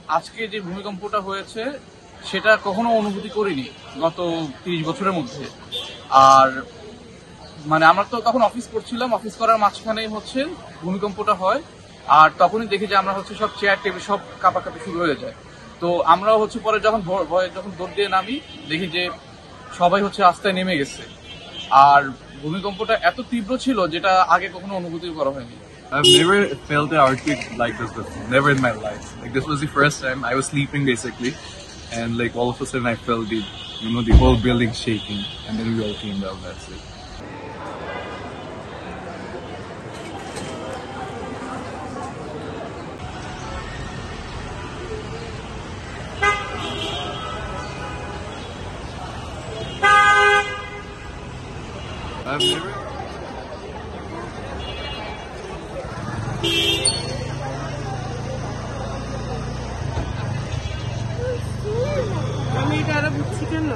আজকে যে ভূমিকম্পটা হয়েছে সেটা কখনো অনুভূতি করিনি গত 30 বছরের মধ্যে। আর মানে আমরা তো তখন অফিস করছিলাম, অফিস করার মাঝখানেই হচ্ছে ভূমিকম্পটা হয়। আর তখনই দেখি যে আমরা হচ্ছে সব চেয়ার টেবিল সব কাঁপাকাঁপি শুরু হয়ে যায়। তো আমরাও হচ্ছে পরে যখন ভয়ে যখন দৌড় দিয়ে নামি, দেখি যে সবাই হচ্ছে রাস্তায় নেমে গেছে। আর ভূমিকম্পটা এত তীব্র ছিল যেটা আগে কখনো অনুভূতি করা হয়নি। I've never felt an earthquake like this before. Never in my life. Like this was the first time. I was sleeping basically, and like all of a sudden I felt the whole building shaking, and then we all came down. That's it. I've never. আমি এটা আরো বুঝছি কেন